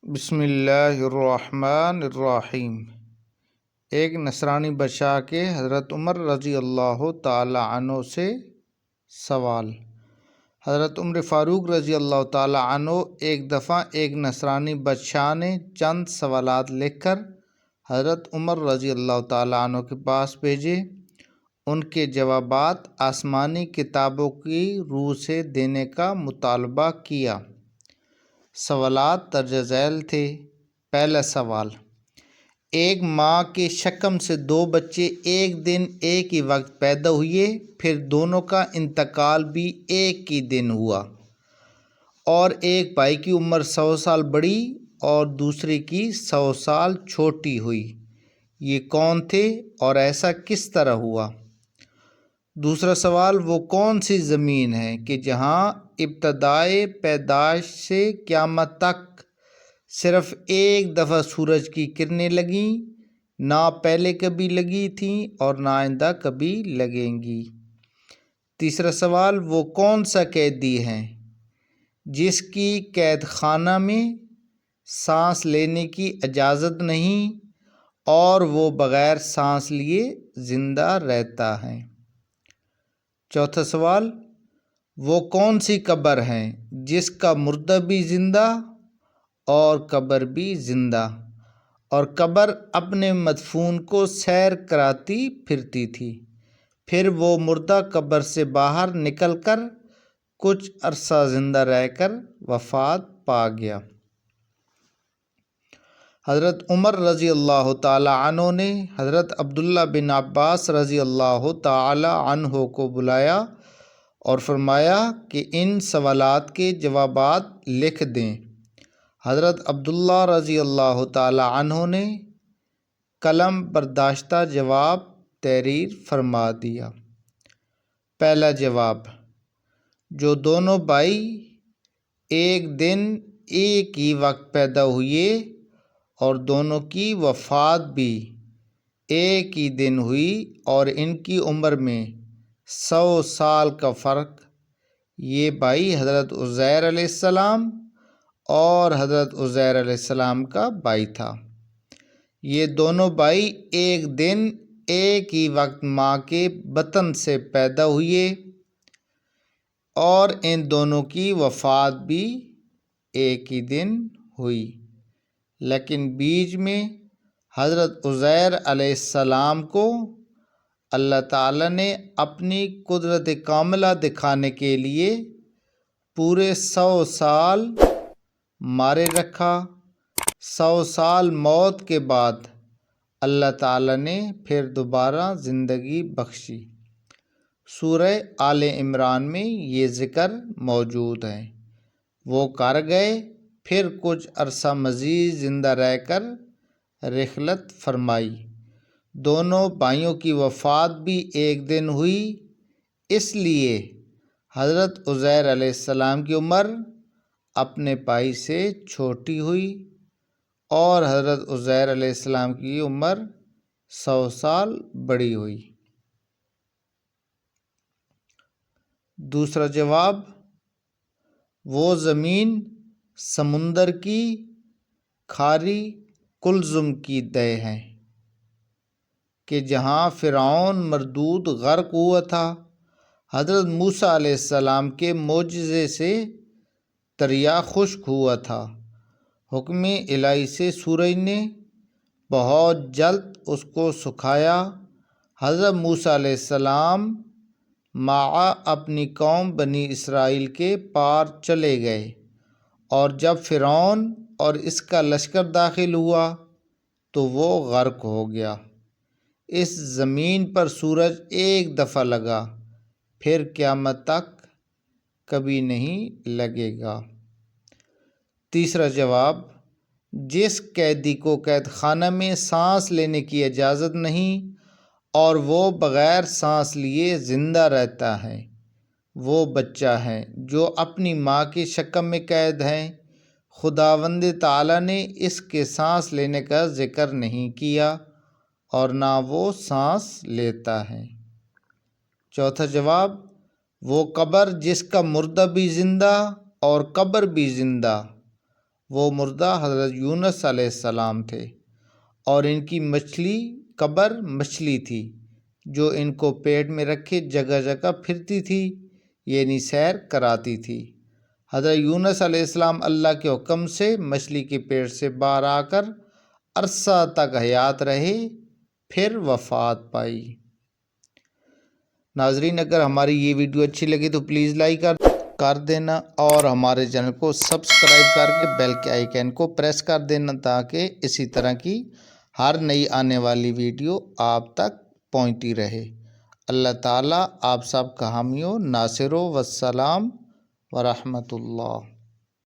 بسم اللہ الرحمن الرحیم۔ ایک نصرانی بادشاہ کے حضرت عمر رضی اللہ تعالی عنہ سے سوال۔ حضرت عمر فاروق رضی اللہ تعالی عنہ ایک دفعہ ایک نصرانی بادشاہ نے چند سوالات لکھ کر حضرت عمر رضی اللہ تعالی عنہ کے پاس بھیجے۔ ان کے جوابات آسمانی کتابوں کی روح سے دینے کا مطالبہ کیا۔ سوالات درج ذیل تھے۔ پہلا سوال: ایک ماں کے شکم سے دو بچے ایک دن ایک ہی وقت پیدا ہوئے، پھر دونوں کا انتقال بھی ایک ہی دن ہوا، اور ایک بھائی کی عمر 100 سال بڑی اور دوسرے کی 100 سال چھوٹی ہوئی، یہ کون تھے اور ایسا کس طرح ہوا؟ دوسرا سوال: وہ کون سی زمین ہے کہ جہاں ابتدائے پیدائش سے قیامت تک صرف ایک دفعہ سورج کی کرنیں لگیں، نہ پہلے کبھی لگی تھیں اور نہ آئندہ کبھی لگیں گی؟ تیسرا سوال: وہ کون سا قیدی ہے جس کی قید خانہ میں سانس لینے کی اجازت نہیں اور وہ بغیر سانس لیے زندہ رہتا ہے؟ چوتھا سوال: وہ کون سی قبر ہے جس کا مردہ بھی زندہ اور قبر بھی زندہ، اور قبر اپنے مدفون کو سیر کراتی پھرتی تھی، پھر وہ مردہ قبر سے باہر نکل کر کچھ عرصہ زندہ رہ کر وفات پا گیا؟ حضرت عمر رضی اللہ تعالی عنہ نے حضرت عبداللہ بن عباس رضی اللہ تعالی عنہ کو بلایا اور فرمایا کہ ان سوالات کے جوابات لکھ دیں۔ حضرت عبداللہ رضی اللہ تعالی عنہ نے قلم برداشتہ جواب تحریر فرما دیا۔ پہلا جواب: جو دونوں بھائی ایک دن ایک ہی وقت پیدا ہوئے اور دونوں کی وفات بھی ایک ہی دن ہوئی اور ان کی عمر میں 100 سال کا فرق، یہ بھائی حضرت عزیر علیہ السلام اور حضرت عزیر علیہ السلام کا بھائی تھا۔ یہ دونوں بھائی ایک دن ایک ہی وقت ماں کے بطن سے پیدا ہوئے اور ان دونوں کی وفات بھی ایک ہی دن ہوئی، لیکن بیچ میں حضرت عزیر علیہ السلام کو اللہ تعالیٰ نے اپنی قدرت کاملہ دکھانے کے لیے پورے 100 سال مارے رکھا۔ 100 سال موت کے بعد اللہ تعالیٰ نے پھر دوبارہ زندگی بخشی۔ سورہ آل عمران میں یہ ذکر موجود ہے۔ وہ کر گئے، پھر کچھ عرصہ مزید زندہ رہ کر رحلت فرمائی۔ دونوں بھائیوں کی وفات بھی ایک دن ہوئی، اس لیے حضرت عزیر علیہ السلام کی عمر اپنے بھائی سے چھوٹی ہوئی اور حضرت عزیر علیہ السلام کی عمر 100 سال بڑی ہوئی۔ دوسرا جواب: وہ زمین سمندر کی کھاری کلزم کی دہ ہے کہ جہاں فرعون مردود غرق ہوا تھا۔ حضرت موسیٰ علیہ السلام کے معجزے سے دریا خشک ہوا تھا۔ حکم الہی سے سورج نے بہت جلد اس کو سکھایا۔ حضرت موسیٰ علیہ السلام مع اپنی قوم بنی اسرائیل کے پار چلے گئے، اور جب فرعون اور اس کا لشکر داخل ہوا تو وہ غرق ہو گیا۔ اس زمین پر سورج ایک دفعہ لگا، پھر قیامت تک کبھی نہیں لگے گا۔ تیسرا جواب: جس قیدی کو قید خانہ میں سانس لینے کی اجازت نہیں اور وہ بغیر سانس لیے زندہ رہتا ہے، وہ بچہ ہے جو اپنی ماں کی شکم میں قید ہے۔ خداوند تعالیٰ نے اس کے سانس لینے کا ذکر نہیں کیا اور نہ وہ سانس لیتا ہے۔ چوتھا جواب: وہ قبر جس کا مردہ بھی زندہ اور قبر بھی زندہ، وہ مردہ حضرت یونس علیہ السلام تھے، اور ان کی مچھلی قبر مچھلی تھی جو ان کو پیٹ میں رکھے جگہ جگہ پھرتی تھی، یعنی سیر کراتی تھی۔ حضرت یونس علیہ السلام اللہ کے حکم سے مچھلی کے پیٹ سے باہر آ کر عرصہ تک حیات رہے، پھر وفات پائی۔ ناظرین، اگر ہماری یہ ویڈیو اچھی لگی تو پلیز لائک کر دینا اور ہمارے چینل کو سبسکرائب کر کے بیل کے آئیکن کو پریس کر دینا تاکہ اسی طرح کی ہر نئی آنے والی ویڈیو آپ تک پہنچتی رہے۔ اللہ تعالیٰ آپ سب کا حامی و ناصر و والسلام ورحمۃ اللہ۔